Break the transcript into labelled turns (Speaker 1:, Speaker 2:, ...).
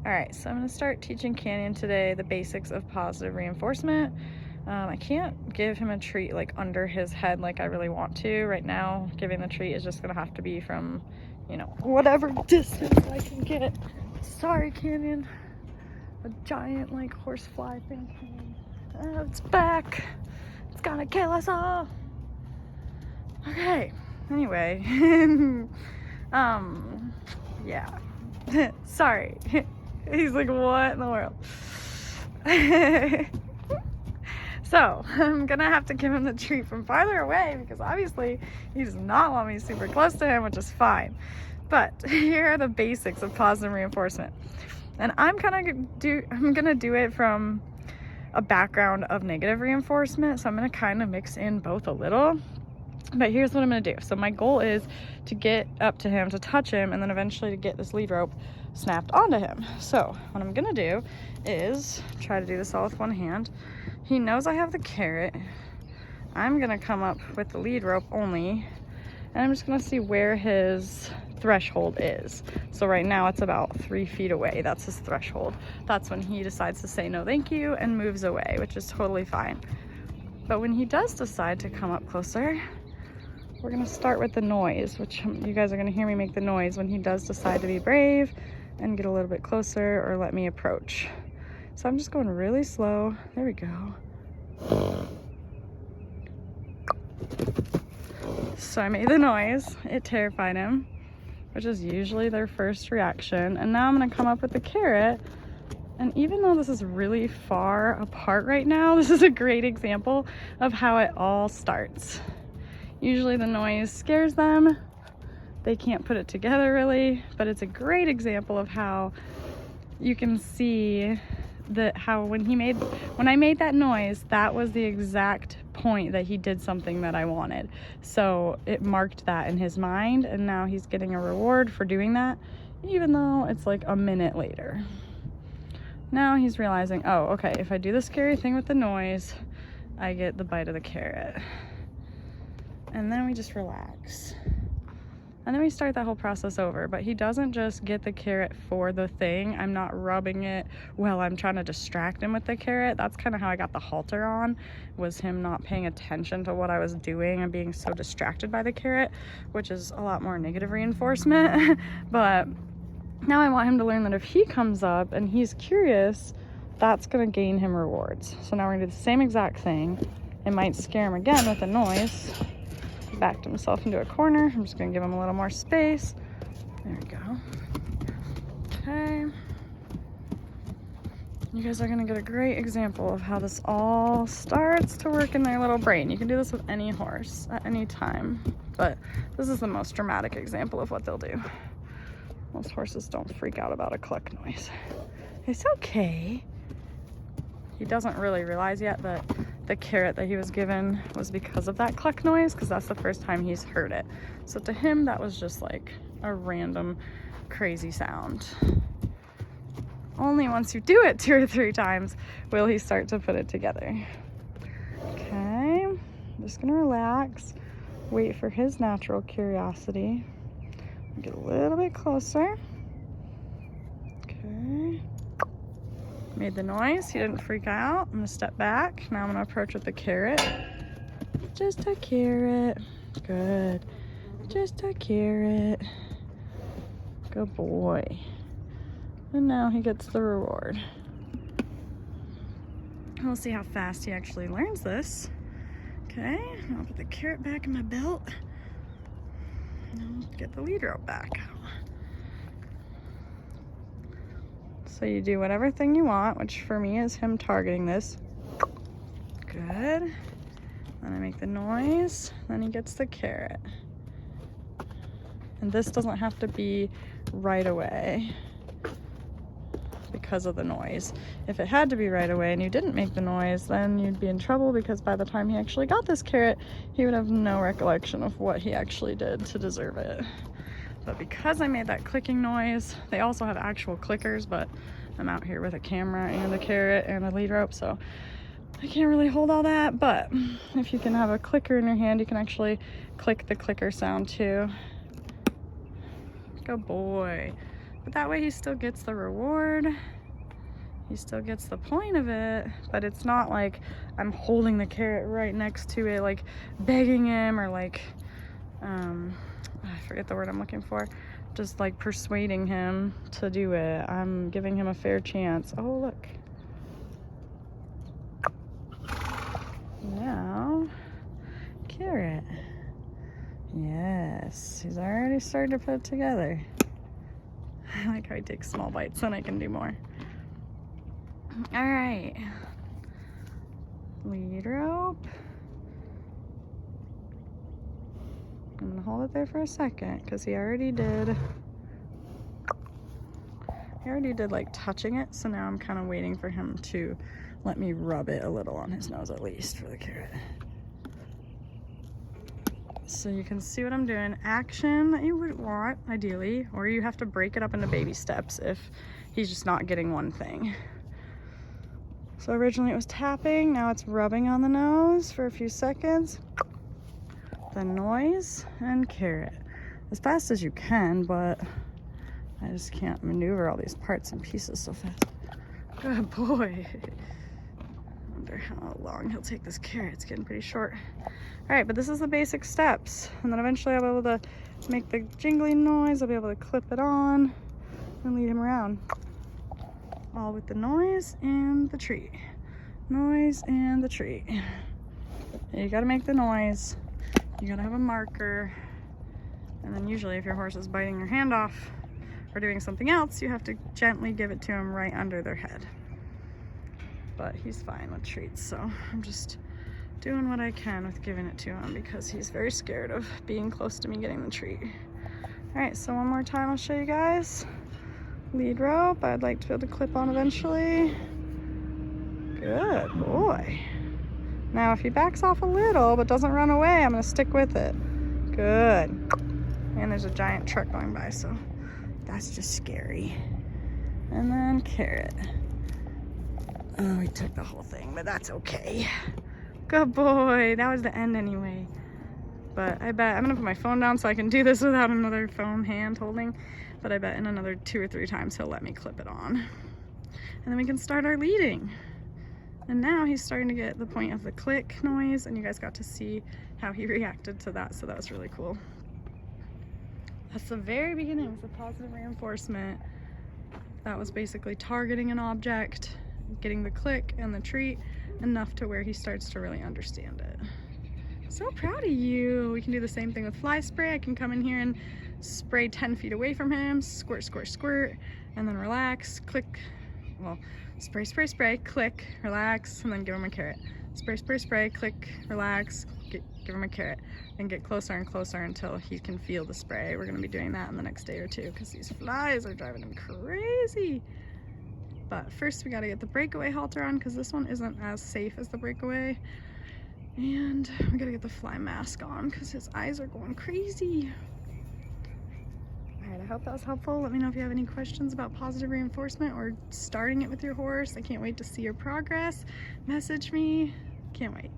Speaker 1: All right, so I'm gonna start teaching Canyon today the basics of positive reinforcement. I can't give him a treat like under his head like I really want to. Right now, giving the treat is just gonna have to be from, whatever distance I can get. Sorry, Canyon. A giant like horsefly thing came. Oh, it's back. It's gonna kill us all. Okay, anyway. Yeah. Sorry. He's like, what in the world? So I'm gonna have to give him the treat from farther away because obviously he does not want me super close to him, which is fine. But here are the basics of positive reinforcement. And I'm gonna do it from a background of negative reinforcement. So I'm gonna kind of mix in both a little. But here's what I'm gonna do. So my goal is to get up to him, to touch him, and then eventually to get this lead rope snapped onto him. So what I'm gonna do is try to do this all with one hand. He knows I have the carrot. I'm gonna come up with the lead rope only, and I'm just gonna see where his threshold is. So right now it's about 3 feet away. That's his threshold. That's when he decides to say no thank you and moves away, which is totally fine. But when he does decide to come up closer, we're gonna start with the noise, which you guys are gonna hear me make the noise when he does decide to be brave and get a little bit closer or let me approach. So I'm just going really slow. There we go. So I made the noise. It terrified him, which is usually their first reaction. And now I'm gonna come up with the carrot. And even though this is really far apart right now, this is a great example of how it all starts. Usually the noise scares them. They can't put it together really, but it's a great example of how you can see that when I made that noise, that was the exact point that he did something that I wanted. So it marked that in his mind, and now he's getting a reward for doing that, even though it's like a minute later. Now he's realizing, oh, okay, if I do the scary thing with the noise, I get the bite of the carrot. And then we just relax. And then we start that whole process over. But he doesn't just get the carrot for the thing. I'm not rubbing it while I'm trying to distract him with the carrot. That's kind of how I got the halter on, was him not paying attention to what I was doing and being so distracted by the carrot, which is a lot more negative reinforcement. But now I want him to learn that if he comes up and he's curious, that's gonna gain him rewards. So now we're gonna do the same exact thing. It might scare him again with the noise. He backed himself into a corner. I'm just gonna give him a little more space. There we go. Okay. You guys are gonna get a great example of how this all starts to work in their little brain. You can do this with any horse at any time, but this is the most dramatic example of what they'll do. Most horses don't freak out about a cluck noise. It's okay. He doesn't really realize yet that the carrot that he was given was because of that cluck noise, because that's the first time he's heard it. So to him, that was just like a random crazy sound. Only once you do it 2 or 3 times will he start to put it together. Okay, I'm just gonna relax, wait for his natural curiosity. Get a little bit closer. Okay. Made the noise. He didn't freak out. I'm gonna step back. Now I'm gonna approach with the carrot. Just a carrot. Good. Just a carrot. Good boy. And now he gets the reward. We'll see how fast he actually learns this. Okay. I'll put the carrot back in my belt. Get the lead rope back out. So you do whatever thing you want, which for me is him targeting this. Good. Then I make the noise, then he gets the carrot. And this doesn't have to be right away because of the noise. If it had to be right away and you didn't make the noise, then you'd be in trouble, because by the time he actually got this carrot, he would have no recollection of what he actually did to deserve it. But because I made that clicking noise, they also have actual clickers, but I'm out here with a camera and a carrot and a lead rope, so I can't really hold all that. But if you can have a clicker in your hand, you can actually click the clicker sound too. Good boy. But that way he still gets the reward. He still gets the point of it, but it's not like I'm holding the carrot right next to it, like begging him, or like, I forget the word I'm looking for, just like persuading him to do it. I'm giving him a fair chance. Oh, look. Now, carrot. Yes, he's already started to put it together. I like how he takes small bites, then I can do more. All right, lead rope. I'm gonna hold it there for a second because he already did like touching it, so now I'm kind of waiting for him to let me rub it a little on his nose, at least for the carrot. So you can see what I'm doing. Action that you would want, ideally, or you have to break it up into baby steps if he's just not getting one thing. So originally it was tapping, now it's rubbing on the nose for a few seconds. Then noise and carrot. As fast as you can, but I just can't maneuver all these parts and pieces so fast. Good boy. I wonder how long he'll take this carrot. It's getting pretty short. All right, but this is the basic steps. And then eventually I'll be able to make the jingling noise. I'll be able to clip it on and lead him around. All with the noise and the treat. Noise and the treat. You gotta make the noise. You gotta have a marker. And then usually if your horse is biting your hand off or doing something else, you have to gently give it to him right under their head. But he's fine with treats, so I'm just doing what I can with giving it to him because he's very scared of being close to me getting the treat. All right, so one more time I'll show you guys. Lead rope, I'd like to be able to clip on eventually. Good boy. Now if he backs off a little but doesn't run away, I'm gonna stick with it. Good. And there's a giant truck going by, so that's just scary. And then carrot. Oh, he took the whole thing, but that's okay. Good boy. That was the end anyway. But I bet I'm gonna put my phone down so I can do this without another phone hand holding. But I bet in another 2 or 3 times he'll let me clip it on. And then we can start our leading. And now he's starting to get the point of the click noise, and you guys got to see how he reacted to that, so that was really cool. That's the very beginning with the positive reinforcement. That was basically targeting an object, getting the click and the treat enough to where he starts to really understand it. So proud of you. We can do the same thing with fly spray. I can come in here and spray 10 feet away from him, squirt, squirt, squirt, and then relax, click, well, spray, spray, spray, click, relax, and then give him a carrot. Spray, spray, spray, click, relax, give him a carrot, and get closer and closer until he can feel the spray. We're gonna be doing that in the next day or two because these flies are driving him crazy. But first we gotta get the breakaway halter on because this one isn't as safe as the breakaway. And we gotta get the fly mask on because his eyes are going crazy. All right, I hope that was helpful. Let me know if you have any questions about positive reinforcement or starting it with your horse. I can't wait to see your progress. Message me. Can't wait.